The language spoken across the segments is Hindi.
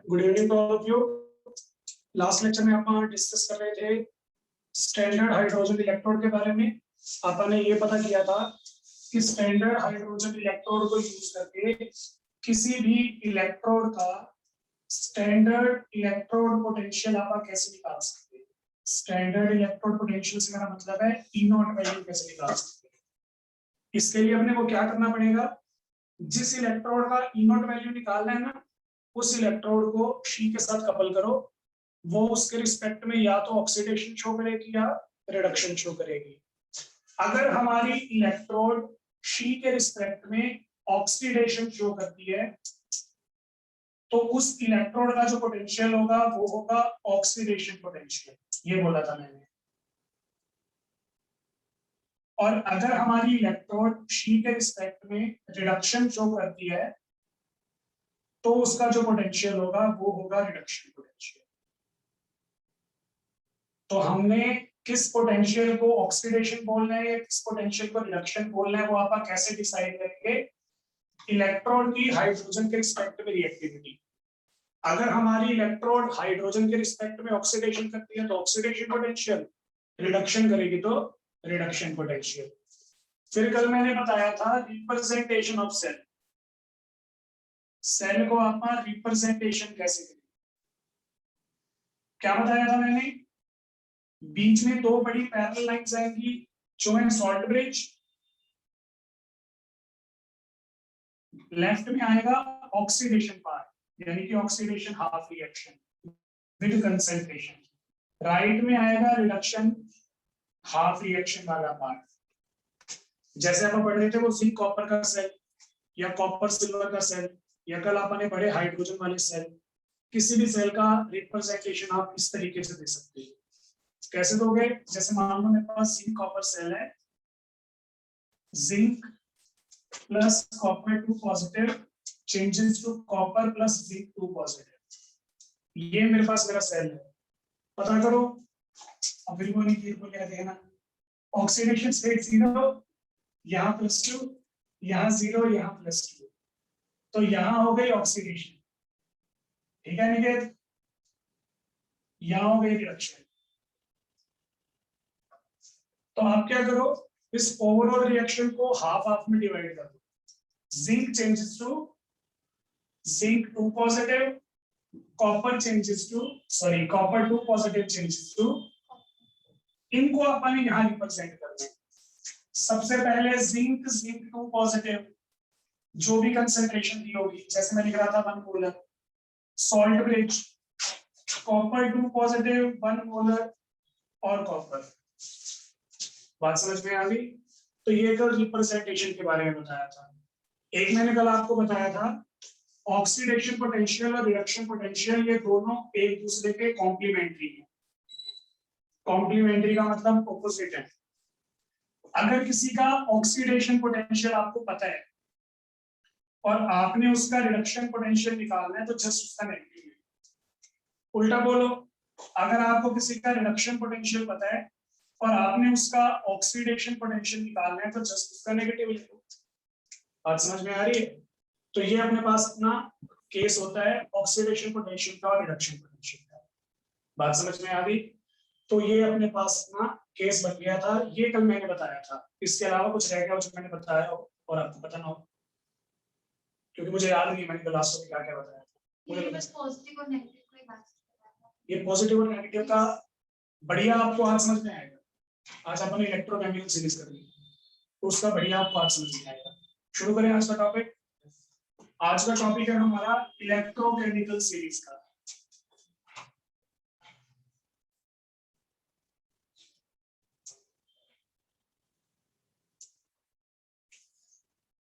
Good evening to all of you. Last lecture में अपन डिस्कस कर रहे थे स्टैंडर्ड हाइड्रोजन इलेक्ट्रोड के बारे में। अपन ने ये पता किया था कि स्टैंडर्ड हाइड्रोजन इलेक्ट्रोड को यूज करके किसी भी इलेक्ट्रोड का स्टैंडर्ड इलेक्ट्रोड पोटेंशियल आप कैसे निकाल सकते हैं। स्टैंडर्ड इलेक्ट्रोड पोटेंशियल से मेरा मतलब है ई नॉट वैल्यू कैसे निकाल सकते हैं। इसके लिए अपने को क्या करना पड़ेगा, जिस इलेक्ट्रोड का ई नॉट वैल्यू निकालना है ना, उस इलेक्ट्रोड को शी के साथ कपल करो। वो उसके रिस्पेक्ट में या तो ऑक्सीडेशन शो करेगी या रिडक्शन शो करेगी। अगर हमारी इलेक्ट्रोड शी के रिस्पेक्ट में ऑक्सीडेशन शो करती है तो उस इलेक्ट्रोड का जो पोटेंशियल होगा वो होगा ऑक्सीडेशन पोटेंशियल, ये बोला था मैंने। और अगर हमारी इलेक्ट्रोड शी के रिस्पेक्ट में रिडक्शन शो करती है तो उसका जो पोटेंशियल होगा वो होगा रिडक्शन पोटेंशियल। तो हमने किस पोटेंशियल को ऑक्सीडेशन बोलना है या किस पोटेंशियल को रिडक्शन बोलना है वो आप कैसे डिसाइड करेंगे? इलेक्ट्रॉन की हाइड्रोजन के रिस्पेक्ट में रिएक्टिविटी। अगर हमारी इलेक्ट्रोड हाइड्रोजन के रिस्पेक्ट में ऑक्सीडेशन करती है तो ऑक्सीडेशन पोटेंशियल, रिडक्शन करेगी तो रिडक्शन पोटेंशियल। फिर कल मैंने बताया था रिप्रेजेंटेशन ऑफ सेल। सेल को आप रिप्रेजेंटेशन कैसे करें, क्या बताया था मैंने? बीच में दो बड़ी पैरेलल लाइंस आएंगी जो है सॉल्ट ब्रिज। लेफ्ट में आएगा ऑक्सीडेशन पार्ट, यानी कि oxidation half reaction with concentration. Right में आएगा रिडक्शन हाफ रिएक्शन वाला पार्ट। जैसे आप पढ़ रहे थे वो जिंक कॉपर का सेल या कॉपर सिल्वर का सेल या कल आपने पढ़े हाइड्रोजन वाले सेल। किसी भी सेल का रिप्रेजेंटेशन आप इस तरीके से दे सकते हैं। कैसे दोगे? जैसे मान लो मेरे पास जिंक कॉपर सेल है, zinc plus copper 2 positive changes to copper plus zinc 2 positive. ये मेरे पास मेरा सेल है। पता करो, अब बिल्कुल नहीं बोल देना। ऑक्सीडेशन स्टेट 0, यहाँ +2, यहाँ 0, यहाँ +2, तो यहाँ हो गई ऑक्सीडेशन। ठीक है निकेत? यहाँ हो गई रिडक्शन। तो आप क्या करो, इस ओवरऑल रिएक्शन को हाफ हाफ में डिवाइड कर दो। Zinc changes to zinc 2 positive, copper changes to copper 2 positive changes to. इनको अपन यहां रिप्रेजेंट करते हैं। सबसे पहले जिंक 2 पॉजिटिव जो भी कंसंट्रेशन दी होगी, जैसे मैं लिख रहा था 1 molar. Salt bridge copper 2 positive 1 molar और कॉपर। बात समझ में आ गई? तो ये कल रिप्रेजेंटेशन के बारे में बताया था। एक मैंने कल आपको बताया था ऑक्सीडेशन पोटेंशियल और रिडक्शन पोटेंशियल, ये दोनों एक दूसरे के कॉम्प्लीमेंट्री हैं। कॉम्प्लीमेंट्री का मतलब ऑपोजिट है। अगर किसी का ऑक्सीडेशन पोटेंशियल आपको पता है और आपने उसका रिडक्शन पोटेंशियल निकालना है तो जस्ट उसका नेगेटिव है। उल्टा बोलो, अगर आपको किसी का रिडक्शन पोटेंशियल पता है और आपने उसका ऑक्सीडेशन पोटेंशियल निकालना है तो जस्ट उसका नेगेटिव लिखो। बात समझ में आ रही है? तो ये अपने पास अपना केस होता है ऑक्सीडेशन पोटेंशियल का और रिडक्शन पोटेंशियल का। बात समझ में आ गई? तो ये अपने पास अपना केस बन गया था। ये कल मैंने बताया था। इसके अलावा कुछ रह गया जो मैंने बताया हो और आपको पता ना हो, क्योंकि मुझे याद नहीं मैंने क्लास में क्या क्या बताया था। मुझे बस पॉजिटिव और नेगेटिव कोई बात। ये पॉजिटिव और नेगेटिव का बढ़िया आपको आज समझ में आएगा। आज अपन इलेक्ट्रोकेमिकल सीरीज करेंगे तो उसका बढ़िया आपको आज समझ में आएगा। शुरू करें आज का टॉपिक। आज का टॉपिक है हमारा इलेक्ट्रोकेमिकल सीरीज का।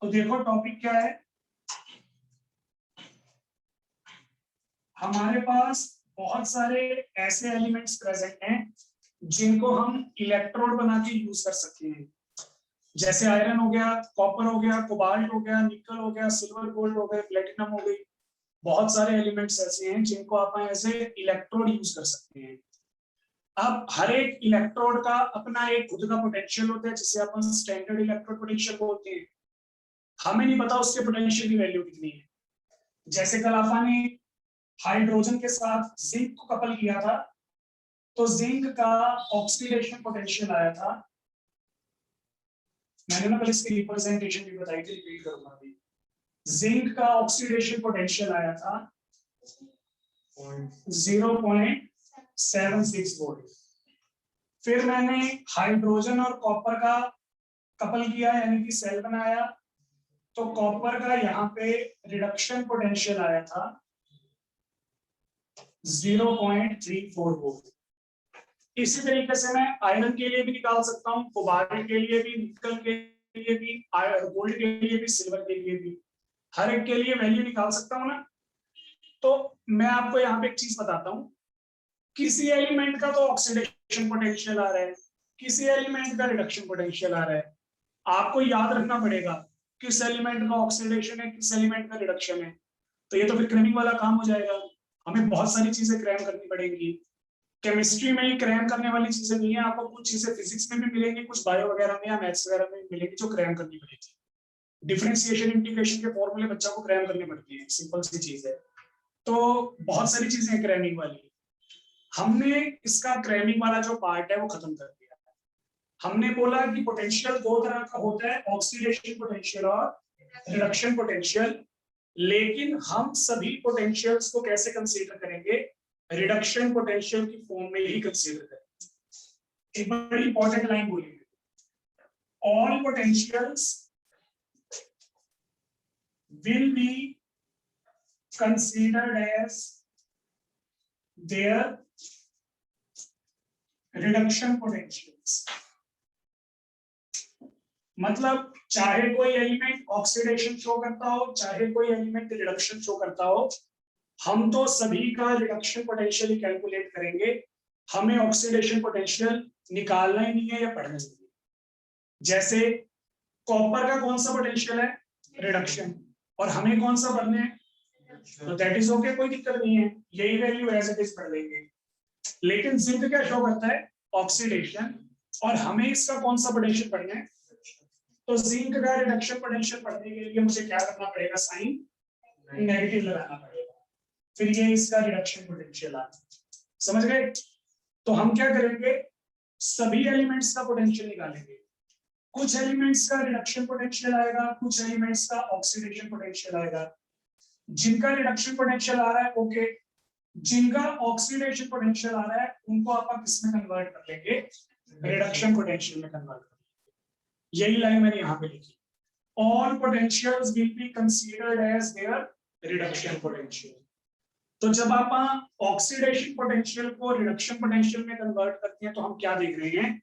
तो देखो टॉपिक क्या है। हमारे पास बहुत सारे ऐसे एलिमेंट्स प्रेजेंट हैं जिनको हम इलेक्ट्रोड बना के यूज कर सकते हैं। जैसे आयरन हो गया, कॉपर हो गया, कोबाल्ट हो गया, निकल हो गया, सिल्वर गोल्ड हो गए, प्लेटिनम हो गई। बहुत सारे एलिमेंट्स ऐसे हैं जिनको आप ऐसे इलेक्ट्रोड यूज कर सकते हैं। अब हर एक इलेक्ट्रोड का अपना एक खुद का पोटेंशियल होता है जिसे अपन स्टैंडर्ड इलेक्ट्रोड पोटेंशियल बोलते हैं। हमें नहीं पता उसके पोटेंशियल की वैल्यू कितनी है। जैसे कल आपने हाइड्रोजन के साथ जिंक को कपल किया था, तो जिंक का ऑक्सीडेशन पोटेंशियल आया था, मैंने ना कल इसकी रिप्रेजेंटेशन भी बताई थी, रिपीट करूंगा अभी। जिंक का ऑक्सीडेशन पोटेंशियल आया था 0.76 वोल्ट। फिर मैंने हाइड्रोजन और कॉपर का कपल किया, यानी कि सेल बनाया, तो कॉपर का यहाँ पे रिडक्शन पोटेंशियल आया था 0.34 वोल्ट। इसी तरीके से मैं आयरन के लिए भी निकाल सकता हूँ, कोबाल्ट के लिए भी, निकल के लिए भी, गोल्ड के लिए भी, सिल्वर के लिए भी, हर एक के लिए वैल्यू निकाल सकता हूँ ना। तो मैं आपको यहाँ पे एक चीज बताता हूँ, किसी एलिमेंट का तो ऑक्सीडेशन पोटेंशियल आ रहा है, किसी एलिमेंट का रिडक्शन पोटेंशियल आ रहा है। आपको याद रखना पड़ेगा किस एलिमेंट का ऑक्सीडेशन है, किस एलिमेंट का रिडक्शन है। तो ये तो फिर क्रैमिंग वाला काम हो जाएगा, हमें बहुत सारी चीजें क्रैम करनी पड़ेंगी। केमिस्ट्री में ही क्रैम करने वाली चीजें नहीं है, आपको कुछ चीजें फिजिक्स में भी मिलेंगी, कुछ बायो वगैरह में या मैथ्स वगैरह में मिलेंगी जो क्रैम करनी पड़ेगी। डिफरेंशिएशन इंटीग्रेशन के फॉर्मूले बच्चा को क्रैम करने पड़ती है, सिंपल सी चीज है। तो बहुत सारी चीजें क्रैमिंग वाली, हमने इसका क्रैमिंग वाला जो पार्ट है वो खत्म कर दिया। हमने बोला कि पोटेंशियल दो तरह का होता है, ऑक्सीडेशन पोटेंशियल और रिडक्शन पोटेंशियल। लेकिन हम सभी पोटेंशियल्स को कैसे कंसीडर करेंगे, रिडक्शन पोटेंशियल की फॉर्म में ही कंसीडर करेंगे। एक बड़ी इंपॉर्टेंट लाइन बोलिए, all potentials will be considered as their reduction potentials। मतलब चाहे कोई एलिमेंट ऑक्सीडेशन शो करता हो, चाहे कोई एलिमेंट रिडक्शन शो करता हो, हम तो सभी का रिडक्शन पोटेंशियल ही कैलकुलेट करेंगे, हमें ऑक्सीडेशन पोटेंशियल निकालना ही नहीं है या पढ़ना ही नहीं। जैसे कॉपर का कौन सा पोटेंशियल है, रिडक्शन, और हमें कौन सा पढ़ना है, तो दैट इज ओके, कोई दिक्कत नहीं है, यही वैल्यू एज इट इज पढ़ लेंगे। लेकिन जिंक क्या शो करता है, ऑक्सीडेशन, और हमें इसका कौन सा पोटेंशियल पढ़ना है, तो जिंक का रिडक्शन पोटेंशियल पढ़ने के लिए मुझे क्या करना पड़ेगा, साइन नेगेटिव लगाना पड़ेगा, फिर ये इसका रिडक्शन पोटेंशियल आ, समझ गए। तो हम क्या करेंगे, सभी एलिमेंट्स का पोटेंशियल निकालेंगे, कुछ एलिमेंट्स का रिडक्शन पोटेंशियल आएगा, कुछ एलिमेंट्स का ऑक्सीडेशन पोटेंशियल आएगा। जिनका रिडक्शन पोटेंशियल आ रहा है ओके, जिनका ऑक्सीडेशन पोटेंशियल आ रहा है उनको आप किसमें कन्वर्ट कर लेंगे, रिडक्शन पोटेंशियल में कन्वर्ट कर लेंगे। यही लाइन मैंने यहाँ पे लिखी, all potentials will be considered as their reduction potential. तो जब आप ऑक्सीडेशन पोटेंशियल को रिडक्शन पोटेंशियल में कन्वर्ट करते हैं तो हम क्या देख रहे हैं,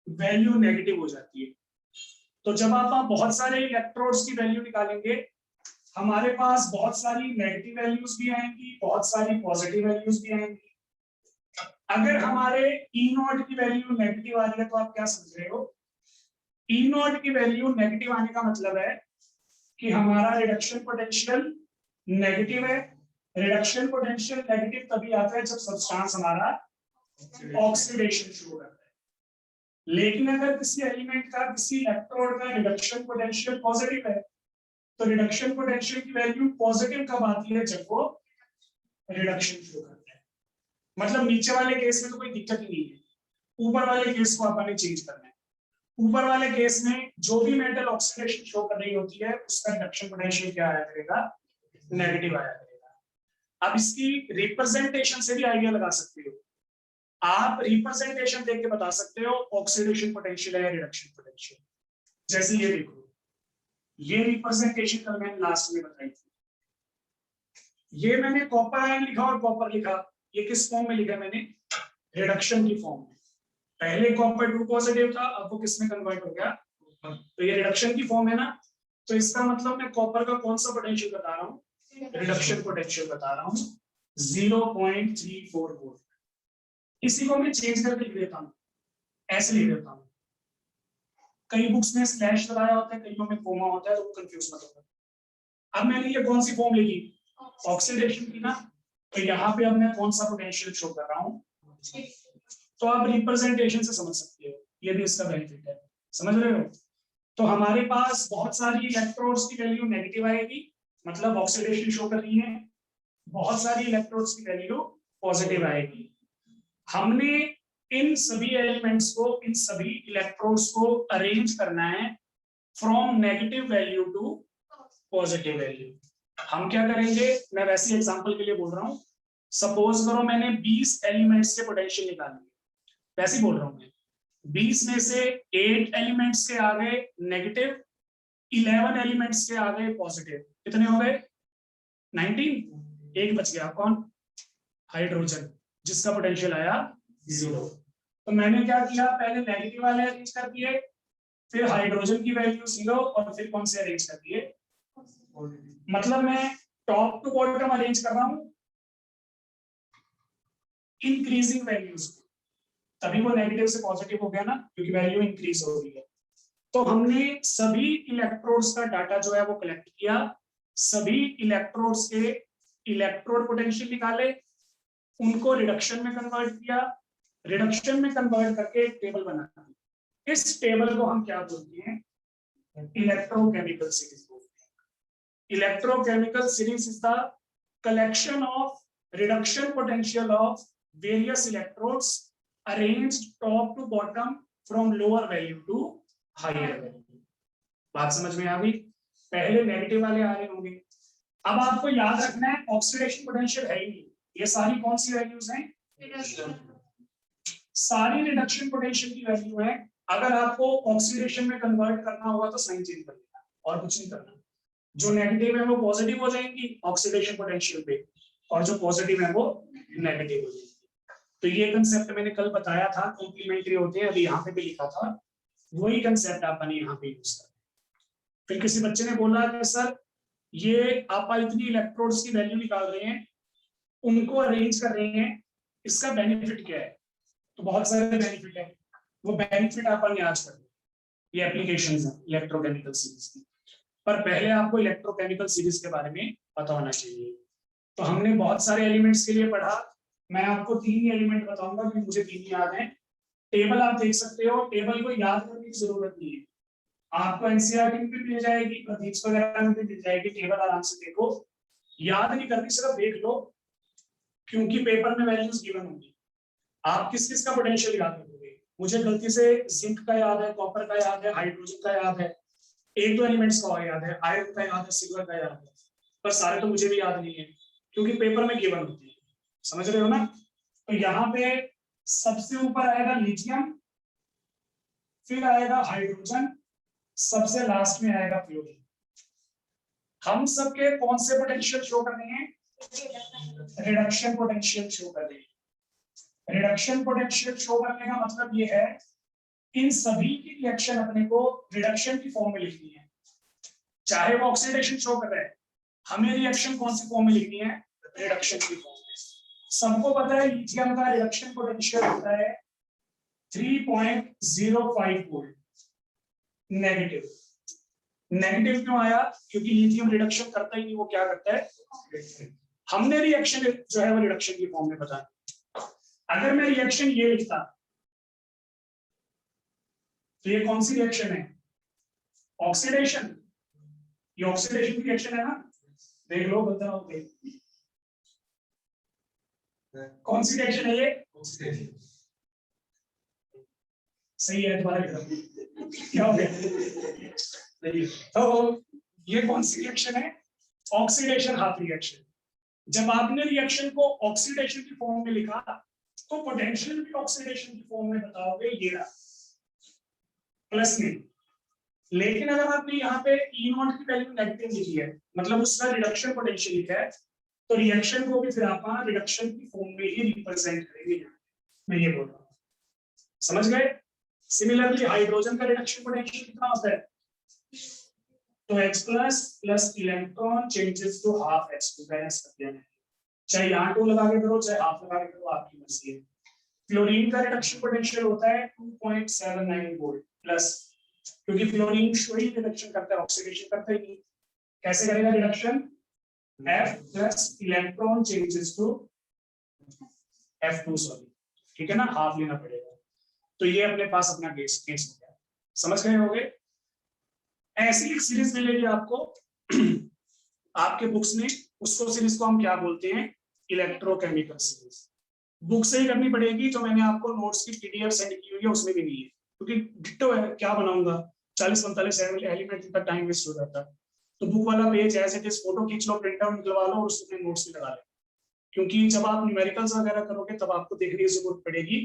वैल्यू नेगेटिव हो जाती है। तो जब आप बहुत सारे इलेक्ट्रोड्स की वैल्यू निकालेंगे, हमारे पास बहुत सारी नेगेटिव वैल्यूज भी आएंगी, बहुत सारी पॉजिटिव वैल्यूज भी आएंगी। अगर हमारे ई नॉट की वैल्यू नेगेटिव आ रही है तो आप क्या समझ रहे हो, ई नॉट की वैल्यू नेगेटिव आने का मतलब है कि हमारा रिडक्शन पोटेंशियल नेगेटिव है। रिडक्शन पोटेंशियल नेगेटिव तभी आता है जब सब्सटेंस हमारा ऑक्सीडेशन शुरू करता है। लेकिन अगर किसी एलिमेंट का, किसी इलेक्ट्रोड का रिडक्शन पोटेंशियल पॉजिटिव है, तो रिडक्शन पोटेंशियल की वैल्यू पॉजिटिव कब आती है, जब वो रिडक्शन शुरू करता है। मतलब नीचे वाले केस में तो कोई दिक्कत ही नहीं है, ऊपर वाले केस को आपने चेंज करना है। ऊपर वाले केस में जो भी मेटल ऑक्सीडेशन शो कर रही होती है उसका रिडक्शन पोटेंशियल क्या आया करेगा, नेगेटिव आया करेगा। अब इसकी रिप्रेजेंटेशन से भी आइडिया लगा सकते हो, आप रिप्रेजेंटेशन देख के बता सकते हो ऑक्सीडेशन पोटेंशियल है या रिडक्शन पोटेंशियल। जैसे ये देखो, ये रिप्रेजेंटेशन कल मैंने लास्ट में बताई थी, ये मैंने कॉपर आयन लिखा और कॉपर लिखा, ये किस फॉर्म में लिखा मैंने, रिडक्शन की फॉर्म में। पहले कॉपर 2 पॉजिटिव था, अब वो किस में कन्वर्ट हो गया, तो ये रिडक्शन की फॉर्म है ना। तो इसका मतलब मैं कॉपर का कौन सा पोटेंशियल बता रहा हूँ, रिडक्शन पोटेंशियल बता रहा हूँ 0.34 वोल्ट। इसी को मैं चेंज करके लिख देता हूँ, ऐसे लिख देता हूँ। कई बुक्स में स्लैश लगाया होता है, कईयों में कोमा होता है, तो कंफ्यूज मत होगा। अब मैंने ये कौन सी फॉर्म लिखी, ऑक्सीडेशन की ना, तो यहाँ पे अब मैं कौन सा पोटेंशियल शो कर रहा हूँ, तो आप रिप्रेजेंटेशन से समझ सकते हो, ये भी इसका बेनिफिट है, समझ रहे हो। तो हमारे पास बहुत सारी इलेक्ट्रोड्स की वैल्यू नेगेटिव आएगी, मतलब ऑक्सीडेशन शो कर रही है। बहुत सारी इलेक्ट्रोड्स की वैल्यू पॉजिटिव आएगी। हमने इन सभी एलिमेंट्स को, इन सभी इलेक्ट्रोड्स को अरेंज करना है from negative value to positive value. हम क्या करेंगे, मैं वैसे एग्जांपल के लिए बोल रहा हूं, सपोज करो मैंने 20 एलिमेंट्स के पोटेंशियल निकाले, वैसे ही बोल रहा हूं मैं, 20 में से 8 एलिमेंट्स के आ गए नेगेटिव, 11 एलिमेंट्स के आ गए पॉजिटिव। कितने हो गए? 19। एक बच गया, कौन? हाइड्रोजन, जिसका पोटेंशियल आया 0। तो मैंने क्या किया, पहले नेगेटिव वाले अरेंज कर दिए, फिर हाइड्रोजन की वैल्यू 0, और फिर कौन से अरेंज कर दिए? मतलब मैं टॉप टू बॉटम अरेंज कर रहा हूं इंक्रीजिंग वैल्यूज, तभी वो नेगेटिव से पॉजिटिव हो गया ना, क्योंकि वैल्यू इंक्रीज हो रही है। तो हमने सभी इलेक्ट्रोड्स का डाटा जो है वो कलेक्ट किया, सभी इलेक्ट्रोड्स के इलेक्ट्रोड पोटेंशियल निकाले, उनको रिडक्शन में कन्वर्ट किया, रिडक्शन में कन्वर्ट करके एक टेबल बना दी। इस टेबल को हम क्या बोलते हैं? इलेक्ट्रोकेमिकल सीरीज बोलते हैं। Electrochemical series is the collection of reduction potential of various electrodes arranged top to bottom from lower value to higher value। बात समझ में आ गई? पहले नेगेटिव वाले आ रहे होंगे। अब आपको याद रखना है ऑक्सीडेशन पोटेंशियल है ही नहीं, ये सारी कौन सी वैल्यूज हैं? सारी रिडक्शन पोटेंशियल की वैल्यू है। अगर आपको ऑक्सीडेशन में कन्वर्ट करना होगा तो साइन चेंज कर देना, और कुछ नहीं करना। जो नेगेटिव है वो पॉजिटिव हो जाएंगी ऑक्सीडेशन पोटेंशियल पे, और जो पॉजिटिव है वो नेगेटिव हो जाएंगी। तो ये कंसेप्ट मैंने कल बताया था, कॉम्प्लीमेंट्री होते हैं, अभी यहाँ पे भी लिखा था, वही कंसेप्ट आपने यहाँ पे यूज कर। फिर किसी बच्चे ने बोला कि सर ये आप इतनी इलेक्ट्रोड्स की वैल्यू निकाल रहे हैं, उनको अरेंज कर रहे हैं, इसका बेनिफिट क्या है? तो बहुत सारे बेनिफिट है, वो बेनिफिट अपन आज कर, ये एप्लीकेशंस है इलेक्ट्रोकेमिकल सीरीज की। पर पहले आपको इलेक्ट्रोकेमिकल सीरीज के बारे में पता होना चाहिए। तो हमने बहुत सारे एलिमेंट्स के लिए पढ़ा, मैं आपको 3 ही एलिमेंट बताऊंगा क्योंकि मुझे 3 ही याद है। टेबल आप देख सकते हो, टेबल को याद करने की जरूरत नहीं है, आपको एनसीईआरटी में भी मिल जाएगी, प्रतीक्ष वगैरह में भी मिल जाएगी। टेबल आराम से देखो, याद नहीं करनी, सिर्फ देख लो, क्योंकि पेपर में वैल्यूज गिवन होंगी। आप किस किस का पोटेंशियल याद रखोगे? मुझे गलती से जिंक का याद है, कॉपर का याद है, हाइड्रोजन का याद है, एक दो एलिमेंट्स का और याद है, आयरन का याद है, सिल्वर का याद है, पर सारे तो मुझे भी याद नहीं है क्योंकि पेपर में गिवन होती है। समझ रहे हो ना? तो यहाँ पे सबसे ऊपर आएगा लिथियम, फिर आएगा हाइड्रोजन, सबसे लास्ट में आएगा फ्लोरीन। हम सबके कौन से पोटेंशियल शो कर रहे हैं? रिडक्शन पोटेंशियल शो कर रहे हैं। रिडक्शन पोटेंशियल शो करने का मतलब ये है, इन सभी की रिएक्शन अपने को रिडक्शन की फॉर्म में लिखनी है, चाहे वो ऑक्सीडेशन शो कर रहा है, हमें रिएक्शन कौन सी फॉर्म में लिखनी है? रिडक्शन की फॉर्म में। सबको पता है लिथियम का रिडक्शन पोटेंशियल होता है 3.05 वोल्ट। नेगेटिव, नेगेटिव क्यों आया? क्योंकि लिथियम रिडक्शन करता ही नहीं, वो क्या करता है? हमने रिएक्शन जो है वो रिडक्शन की फॉर्म में बताया। अगर मैं रिएक्शन ये लिखता तो ये कौन सी रिएक्शन है? ऑक्सीडेशन। ये ऑक्सीडेशन की रिएक्शन है ना, देख लो, बताओ कौन सी रिएक्शन है ये? सही है तुम्हारा, क्या हो गया? तो ये कौन सी रिएक्शन है? Oxidation half reaction. जब आपने रिएक्शन को ऑक्सीडेशन की फॉर्म में लिखा तो पोटेंशियल भी ऑक्सीडेशन की फॉर्म में बताओगे, ये रहा प्लस में। लेकिन अगर आपने यहाँ पे E नॉट की वैल्यू नेगेटिव लिखी है, मतलब उसका रिडक्शन पोटेंशियल लिखा है, तो रिएक्शन को भी फिर आप रिडक्शन की फॉर्म में ही रिप्रेजेंट करेंगे। मैं ये बोल रहा हूँ, समझ गए? सिमिलरली हाइड्रोजन का रिडक्शन पोटेंशियल कितना होता है? तो H plus electron changes to half H2 balance कर दिया है, चाहे यहाँ 2 लगा के करो, चाहे हाफ लगा के करो, आपकी मर्जी है। फ्लोरीन का रिडक्शन पोटेंशियल होता है 2.79 वोल्ट प्लस, क्योंकि फ्लोरीन वही रिडक्शन करता है, ऑक्सीडेशन करता ही नहीं। कैसे करेगा reduction? F plus electron changes to F2, sorry, ठीक है ना, हाफ लेना पड़ेगा। तो ये अपने पास अपना केस हो गया, समझ गए होगे? ऐसी एक सीरीज मिलेगी आपको आपके बुक्स में, उसको सीरीज को हम क्या बोलते हैं, इलेक्ट्रोकेमिकल सीरीज। बुक से ही करनी पड़ेगी, जो मैंने आपको नोट्स की पीडीएफ सेंड की हुई है उसमें भी नहीं है, क्योंकि डिट्टो है, क्या बनाऊंगा, 40-45 एलिमेंट का टाइम वेस्ट हो जाता है। तो बुक वाला page as it is photo खींच लो, प्रिंट आउट निकलवा लो और उसमें नोट्स भी लगा लो, क्योंकि जब आप न्यूमेरिकल्स वगैरह करोगे तब आपको देखने की जरूरत पड़ेगी,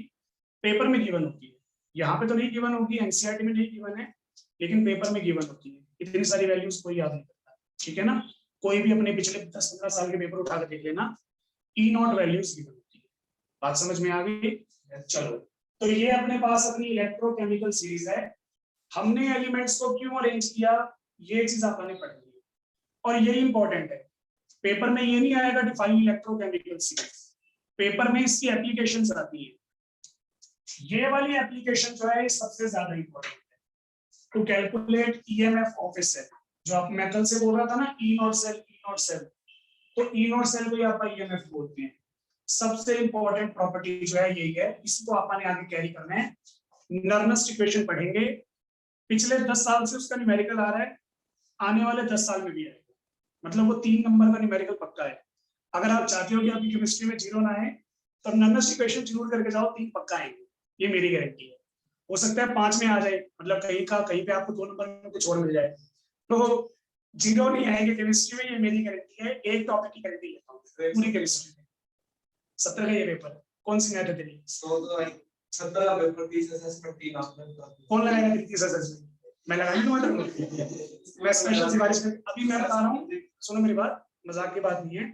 पेपर में गिवन होती है, यहाँ पे तो नहीं गिवन होगी, एनसीईआरटी में नहीं गिवन है, लेकिन पेपर में गिवन होती है। इतनी सारी वैल्यूज कोई याद नहीं करता, ठीक है ना। कोई भी अपने पिछले 10-15 साल के पेपर उठा कर देख लेना, ई नॉट वैल्यूज गिवन होती है। बात समझ में आ गई? चलो, तो ये अपने पास अपनी इलेक्ट्रोकेमिकल सीरीज है। हमने एलिमेंट्स को क्यों अरेंज किया, ये चीज आपने पढ़नी है, और ये इंपॉर्टेंट है। पेपर में ये नहीं आएगा डिफाइन इलेक्ट्रोकेमिकल सीरीज, पेपर में इसकी एप्लीकेशंस आती है। ये वाली एप्लीकेशन जो है ये सबसे ज्यादा इंपॉर्टेंट है, to calculate EMF of a cell. जो आप मैं कल से बोल रहा था ना, E naught cell, E naught cell, तो ई नॉट सेल को आप ईएमएफ बोलते हैं। सबसे इंपॉर्टेंट प्रॉपर्टी जो है यही है, इसको आपने आगे कैरी करना है। नर्मस्ट इक्वेशन पढ़ेंगे, पिछले 10 साल से उसका न्यूमेरिकल आ रहा है, आने वाले 10 साल में भी आएगा, मतलब वो 3 नंबर का न्यूमेरिकल पक्का है। अगर आप चाहते हो कि आपकी केमिस्ट्री में 0 ना आए, तो नर्मस्ट इक्वेशन जरूर करके जाओ, 3 पक्का आएंगे, ये मेरी गारंटी है। हो सकता है 5 में आ जाए, मतलब कहीं पे आपको 2 नंबर में कुछ और मिल जाए, तो 0 नहीं आएंगे केमिस्ट्री में, ये मेरी गारंटी है। एक टॉपिक की गारंटी लेता हूँ पूरी केमिस्ट्री में। 17 का ये पेपर कौन सी मैथ है तेरी? 17 पेपर 30 असेसमेंट 3 आपने कौन लगाएगा 30 असेसमेंट? मैं लगा नहीं दूंगा। मैं स्पेशल सिफारिश में अभी मैं बता रहा हूँ, सुनो मेरी बात, मजाक की बात नहीं है।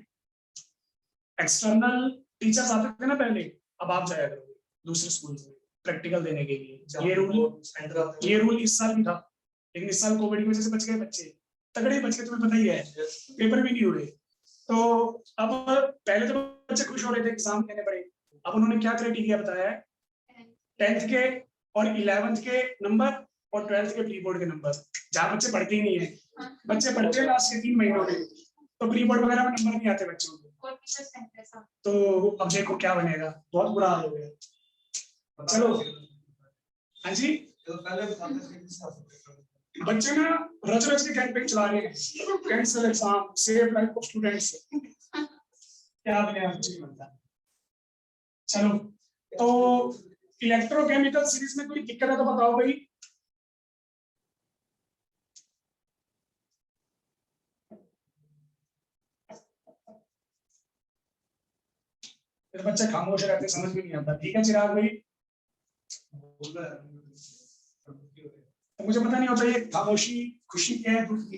एक्सटर्नल टीचर्स आते थे ना पहले, अब आप जाया करोगे दूसरे स्कूल में प्रैक्टिकल देने के लिए। ये रूल इस साल भी था, लेकिन इस साल कोविड की वजह से बच गए बच्चे, तगड़े बच गए, तुम्हें पता ही है, पेपर भी नहीं हुए। तो अब पहले तो बच्चे खुश हो रहे थे एग्जाम देने पड़े, अब उन्होंने क्या क्राइटेरिया बताया है, 10th के और 11th के नंबर और 12th के प्री बोर्ड के नंबर। जहाँ बच्चे पढ़ते ही नहीं है, बच्चे पढ़ते हैं लास्ट के 3 महीनों में, तो प्री बोर्ड वगैरह में नंबर नहीं आते बच्चों को। तो अब देखो क्या बनेगा, बहुत बुरा हाल हो गया। चलो हाँ जी, बच्चे ना रच रच के कैंपेन चला रहे हैं, cancel exam, save life of students, क्या बनेगा कुछ नहीं बनता। चलो, तो इलेक्ट्रोकेमिकल सीरीज में कोई दिक्कत है तो बताओ भाई। फिर बच्चे खामोश रहते, समझ में नहीं आता। ठीक है चिराग भाई, तो मुझे पता नहीं होता ये खामोशी खुशी क्या है, दुख की।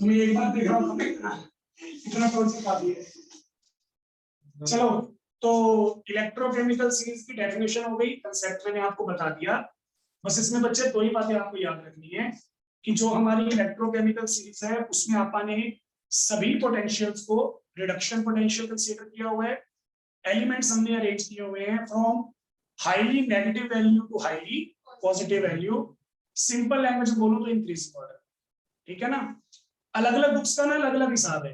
तुम्हें एक बार देख रहा हूँ इतना टॉर्चर काफी है। चलो, तो इलेक्ट्रोकेमिकल सीरीज की डेफिनेशन हो गई, कंसेप्ट मैंने आपको बता दिया। बस इसमें बच्चे 2 ही बातें आपको याद रखनी है कि जो हमारी इलेक्ट्रोकेमिकल सीरीज है उसमें आपने सभी पोटेंशियल्स को रिडक्शन पोटेंशियल कंसीडर किया हुआ है। एलिमेंट्स हमने अरेंज किए हुए हैं from highly negative value to highly positive value. Simple language में बोलूं तो इंक्रीजिंग ऑर्डर, ठीक है ना। अलग अलग बुक्स का ना अलग अलग हिसाब है,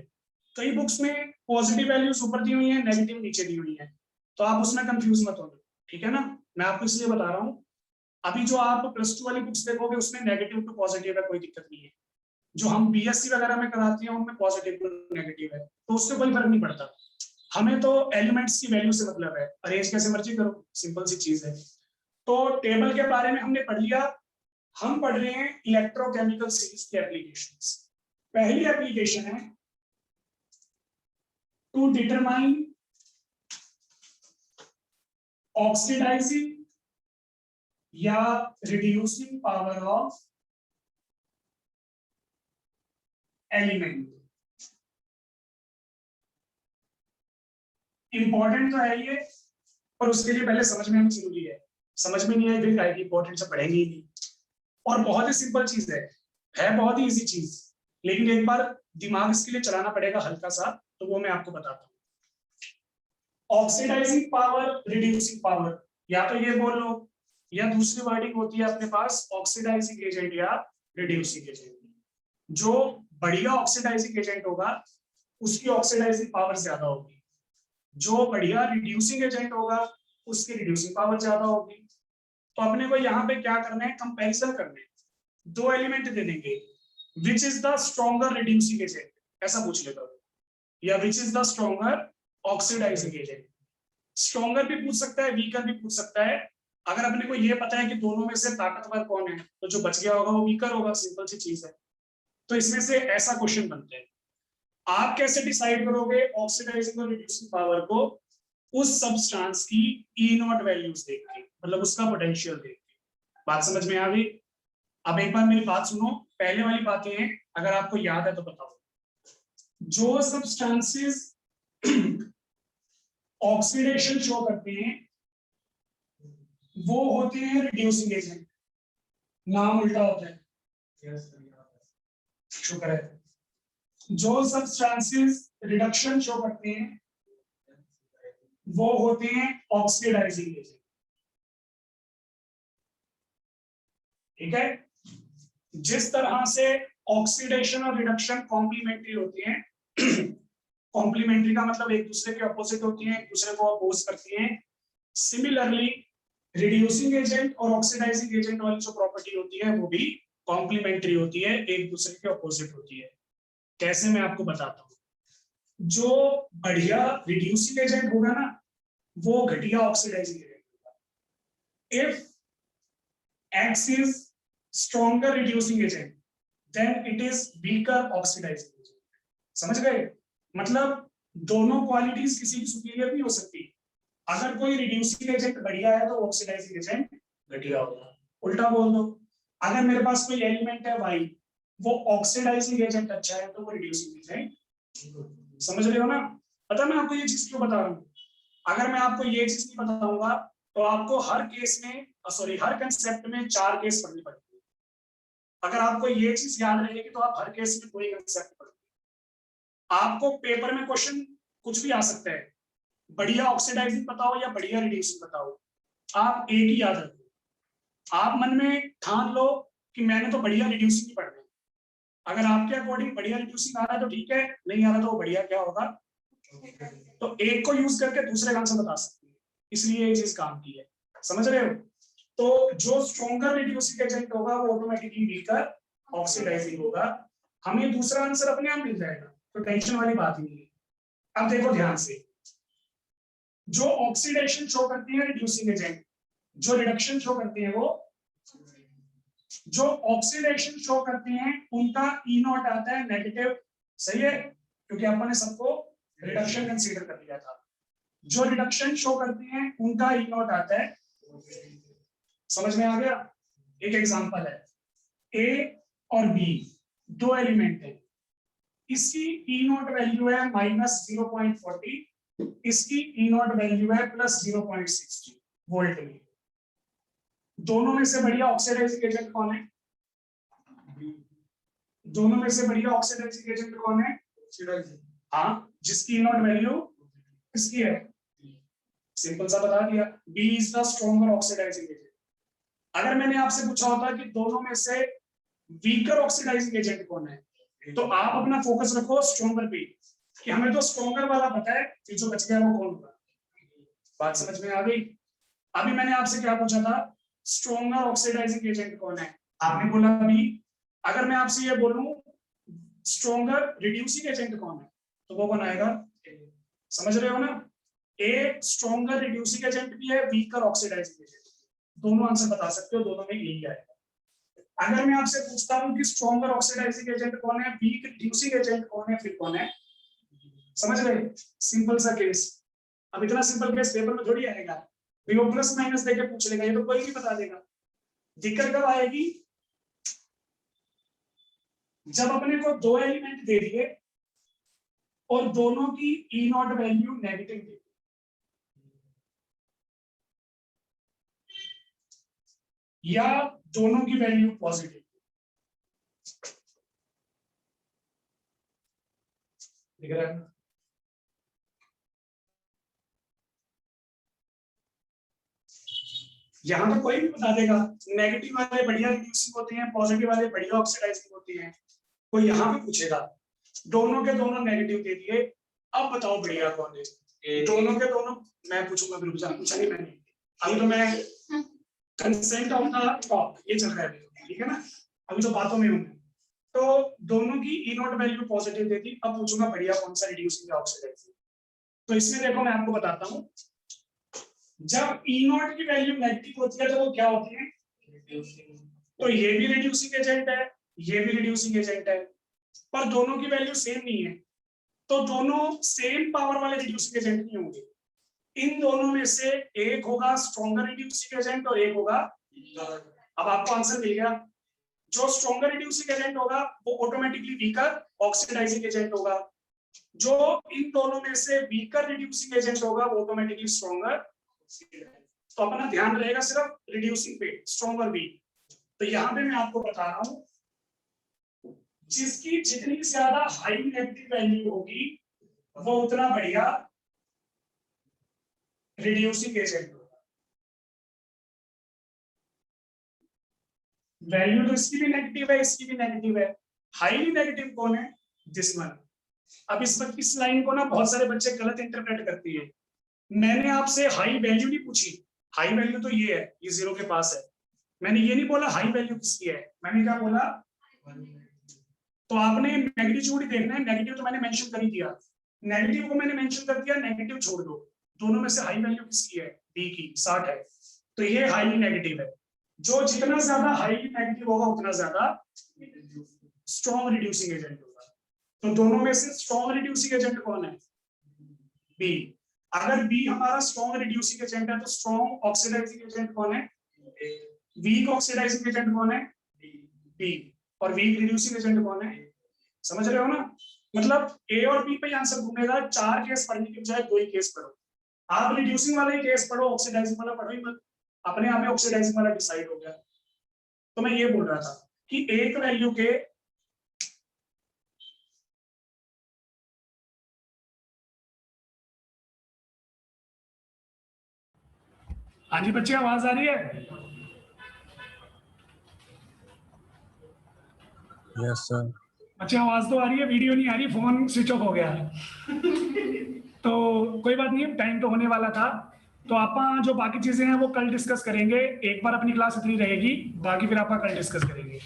कई बुक्स में पॉजिटिव वैल्यूज ऊपर दी हुई है, नेगेटिव नीचे दी हुई है, तो आप उसमें कंफ्यूज मत होना, ठीक है ना। मैं आपको इसलिए बता रहा हूँ, अभी जो आप +2 वाली बुक्स देखोगे उसमें नेगेटिव टू पॉजिटिव है, कोई दिक्कत नहीं है। जो हम बीएससी वगैरह में कराते हैं उनमें पॉजिटिव टू नेगेटिव है, तो उससे कोई फर्क नहीं पड़ता। हमें तो एलिमेंट्स की वैल्यू से मतलब है, अरेंज कैसे मर्जी करो, सिंपल सी चीज है। तो टेबल के बारे में हमने पढ़ लिया। हम पढ़ रहे हैं इलेक्ट्रोकेमिकल सीरीज के एप्लीकेशंस। पहली एप्लीकेशन है टू डिटरमाइन ऑक्सीडाइजिंग या reducing power of element. Important तो है ये, पर उसके लिए पहले समझ में आना जरूरी है। समझ में नहीं आई फिर क्या इंपॉर्टेंट से पढ़ेंगे ही नहीं। और बहुत ही सिंपल चीज है बहुत ही इजी चीज, लेकिन एक बार दिमाग इसके लिए चलाना पड़ेगा हल्का सा, तो वो मैं आपको बताता हूँ। ऑक्सीडाइजिंग पावर, रिड्यूसिंग पावर, या तो ये बोल लो, या दूसरी वर्डिंग होती है अपने पास ऑक्सीडाइजिंग एजेंट या रिड्यूसिंग एजेंट। जो बढ़िया ऑक्सीडाइजिंग एजेंट होगा उसकी ऑक्सीडाइजिंग पावर ज्यादा होगी, जो बढ़िया रिड्यूसिंग एजेंट होगा उसकी रिड्यूसिंग पावर ज्यादा होगी। तो अपने को यहाँ पे क्या करना है, कंपैरिजन करना है। दो एलिमेंट दे देंगे, which is the stronger reducing agent, ऐसा पूछ लेता हूँ, या which is the stronger oxidising agent. Stronger भी पूछ सकता है, वीकर भी पूछ सकता है। अगर अपने को ये पता है कि दोनों में से ताकतवर कौन है, तो जो बच गया होगा वो वीकर होगा, सिंपल सी चीज है। तो इसमें से ऐसा क्वेश्चन बनते हैं। आप कैसे डिसाइड करोगे ऑक्सीडाइजिंग और रिड्यूसिंग पावर को? उस सब्सटेंस की ई नॉट वैल्यूज देख के, मतलब उसका पोटेंशियल देख के। बात समझ में आ गई? अब एक बार मेरी बात सुनो, पहले वाली बातें हैं अगर आपको याद है तो बताओ। जो सब्सटेंसेस ऑक्सीडेशन शो करते हैं वो होते हैं रिड्यूसिंग एजेंट। नाम उल्टा होता है, शुक्र है। जो सब्सटेंसेस रिडक्शन शो करते हैं वो होते हैं ऑक्सीडाइजिंग एजेंट। ठीक है? जिस तरह से ऑक्सीडेशन और रिडक्शन कॉम्प्लीमेंट्री होती हैं, कॉम्प्लीमेंट्री का मतलब एक दूसरे के अपोजिट होती हैं, एक दूसरे को अपोज करती हैं। सिमिलरली रिड्यूसिंग एजेंट और ऑक्सीडाइजिंग एजेंट वाली जो प्रॉपर्टी होती है वो भी कॉम्प्लीमेंट्री होती है, एक दूसरे के अपोजिट होती है। कैसे, मैं आपको बताता हूँ। जो बढ़िया रिड्यूसिंग एजेंट होगा ना, वो घटिया ऑक्सीडाइजिंग एजेंट होगा। If X is stronger reducing agent, then it is weaker oxidizing agent. समझ गए? मतलब दोनों क्वालिटीज किसी की सुपीरियर नहीं हो सकती। अगर कोई रिड्यूसिंग एजेंट बढ़िया है तो ऑक्सीडाइजिंग एजेंट घटिया होगा। उल्टा बोल दो, अगर मेरे पास कोई एलिमेंट है Y, वो ऑक्सीडाइजिंग एजेंट अच्छा है तो वो रिड्यूसिंग एजेंट। समझ रहे हो ना? पता मैं आपको ये चीज क्यों बता रहा हूँ? अगर मैं आपको ये चीज नहीं बताऊंगा तो आपको हर केस में, सॉरी, हर कंसेप्ट में 4 केस पढ़ने पड़ेंगे। अगर आपको ये चीज याद रहेगी तो आप हर केस में कोई कंसेप्ट पढ़ोगे। आपको पेपर में क्वेश्चन कुछ भी आ सकता है, बढ़िया ऑक्सीडाइजिंग बताओ या बढ़िया रिड्यूसिंग बताओ, आप एक ही याद रखो। आप मन में ठान लो कि मैंने तो बढ़िया रिड्यूसिंग ही पढ़ना है। अगर आपके अकॉर्डिंग बढ़िया रिड्यूसिंग आ रहा है तो ठीक है, नहीं आ रहा तो बढ़िया क्या होगा, तो एक को यूज करके दूसरे का आंसर बता सकते हैं, इसलिए ये चीज काम की है। समझ रहे हो? तो जो स्ट्रॉन्गर रिड्यूसिंग एजेंट होगा वो ऑटोमेटिकली वीकर ऑक्सीडाइजिंग होगा। हमें दूसरा आंसर अपने आप मिल जाएगा, तो टेंशन वाली बात ही नहीं है। अब देखो ध्यान से, जो ऑक्सीडेशन शो करती है रिड्यूसिंग एजेंट, जो रिडक्शन शो करते हैं वो, जो ऑक्सीडेशन शो करते हैं उनका ई नॉट आता है नेगेटिव। सही है, क्योंकि अपन ने सबको रिडक्शन कंसीडर कर लिया था। जो रिडक्शन शो करते हैं उनका ई नॉट आता है। समझ में आ गया? एक एग्जांपल है, ए और बी दो एलिमेंट है, इसकी ई नॉट वैल्यू है -0.40, इसकी ई नॉट वैल्यू है +0.60 वोल्ट में। दोनों में से बढ़िया ऑक्सीडाइजिंग एजेंट कौन है? दोनों में से बढ़िया ऑक्सीडाइजिंग एजेंट कौन है? हाँ, जिसकी ई नॉट वैल्यू किसकी है? सिंपल सा बता दिया, B is the stronger oxidising agent. अगर मैंने आपसे पूछा होता कि दोनों में से वीकर ऑक्सीडाइजिंग एजेंट कौन है, तो आप अपना फोकस रखो स्ट्रॉन्गर पे, कि हमें तो स्ट्रॉन्गर वाला पता है, फिर जो बच गया वो कौन होगा। बात समझ में आ गई? अभी मैंने आपसे क्या पूछा था, स्ट्रॉन्गर ऑक्सीडाइजिंग एजेंट कौन है, आपने बोला बी। अगर मैं आपसे ये बोलूं स्ट्रॉन्गर रिड्यूसिंग एजेंट कौन है, तो वो कौन आएगा? समझ रहे हो ना? ए स्ट्रॉन्गर रिड्यूसिंग एजेंट भी है, वीकर ऑक्सीडाइजिंग एजेंट, दोनों आंसर बता सकते हो, दोनों में यही आएगा। अगर मैं आपसे पूछता हूं कि स्ट्रॉन्गर ऑक्सीडाइजिंग एजेंट कौन है, वीक रिड्यूसिंग एजेंट कौन है, फिर कौन है? समझ गए? सिंपल सा केस। अब इतना सिंपल केस पेपर में थोड़ी आएगा, वो प्लस माइनस देके पूछ लेगा, ये तो कोई भी बता देगा। दिक्कत कब आएगी? जब अपने को दो एलिमेंट दे दिए और दोनों की ई नॉट वैल्यू नेगेटिव दे दी, या दोनों की वैल्यू पॉजिटिव। दिख रहा है? यहाँ तो कोई भी बता देगा, नेगेटिव वाले बढ़िया रिड्यूसिंग होते हैं, पॉजिटिव वाले बढ़िया ऑक्सीडाइजिंग होती हैं। कोई यहाँ भी पूछेगा, दोनों के दोनों नेगेटिव दे दिए, अब बताओ बढ़िया कौन है? दोनों के दोनों, मैं पूछूंगा, फिर पूछा नहीं मैंने, अभी तो मैं कंसेंट ऑफ द टॉक, ये चल रहा है, ठीक है ना, अभी तो बातों में हूं। तो दोनों की ई नॉट वैल्यू पॉजिटिव देती। अब पूछूंगा बढ़िया कौन सा रिड्यूसिंग या ऑक्सीडाइजिंग। तो इसमें देखो मैं आपको बताता हूं, जब ई नॉट की वैल्यू नेगेटिव होती है तो वो क्या होती है, तो ये भी रिड्यूसिंग एजेंट है, ये भी रिड्यूसिंग एजेंट है, पर दोनों की वैल्यू सेम नहीं है, तो दोनों सेम पावर वाले रिड्यूसिंग एजेंट नहीं होंगे। इन दोनों में से एक होगा स्ट्रॉन्गर रिड्यूसिंग एजेंट और एक होगा, अब आपको आंसर मिल गया। जो स्ट्रॉन्गर रिड्यूसिंग एजेंट होगा वो ऑटोमेटिकली वीकर ऑक्सीडाइजिंग एजेंट होगा, जो इन दोनों में से वीकर रिड्यूसिंग एजेंट होगा वो ऑटोमेटिकली स्ट्रॉन्गर। तो अपना ध्यान रहेगा सिर्फ रिड्यूसिंग पे, स्ट्रॉन्ग और वीक। तो यहां पे मैं आपको बता रहा हूं, जिसकी जितनी ज्यादा हाई नेगेटिव वैल्यू होगी वो उतना बढ़िया रिड्यूसिंग एजेंट होगा। वैल्यू तो इसकी भी नेगेटिव है, इसकी भी नेगेटिव है। हाईली नेगेटिव कौन है, दिस वन। अब इस वक्त इस लाइन को ना बहुत सारे बच्चे गलत इंटरप्रेट करती है। मैंने आपसे हाई वैल्यू नहीं पूछी, हाई वैल्यू तो ये है, ये 0 के पास है। मैंने ये नहीं बोला हाई वैल्यू किसकी है, मैंने क्या बोला, तो आपने मैग्नीट्यूड देखना है। नेगेटिव तो मैंने मेंशन कर ही दिया, नेगेटिव को मैंने मेंशन कर दिया, नेगेटिव छोड़ दो। दोनों में से हाई वैल्यू किसकी है, डी की, 60 है, तो ये हाईली नेगेटिव है। जो जितना ज्यादा हाईली नेगेटिव होगा उतना ज्यादा स्ट्रॉन्ग रिड्यूसिंग एजेंट होगा। तो दोनों में से स्ट्रॉन्ग रिड्यूसिंग एजेंट कौन है, बी। अगर बी हमारा स्ट्रॉन्ग रिड्यूसिंग एजेंट है तो स्ट्रॉन्ग ऑक्सीडाइजिंग एजेंट कौन है, वीक ऑक्सीडाइजिंग एजेंट कौन है, बी। और वीक रिड्यूसिंग एजेंट कौन है, समझ रहे हो ना। मतलब ए और बी पे आंसर घूमेगा। 4 केस पढ़ने की बजाय 2 ही केस पढ़ो। आप रिड्यूसिंग वाला ही केस पढ़ो, ऑक्सीडाइजिंग वाला पढ़ो ही मत, अपने आप में ऑक्सीडाइजिंग वाला डिसाइड हो गया। तो मैं ये बोल रहा था कि एक वैल्यू के हाँ जी बच्चे, आवाज आ रही है? Yes sir. बच्चे आवाज तो आ रही है, वीडियो नहीं आ रही, फोन स्विच ऑफ हो गया तो कोई बात नहीं, टाइम तो होने वाला था। तो आप जो बाकी चीजें हैं वो कल डिस्कस करेंगे। एक बार अपनी क्लास इतनी रहेगी, बाकी फिर आप कल डिस्कस करेंगे।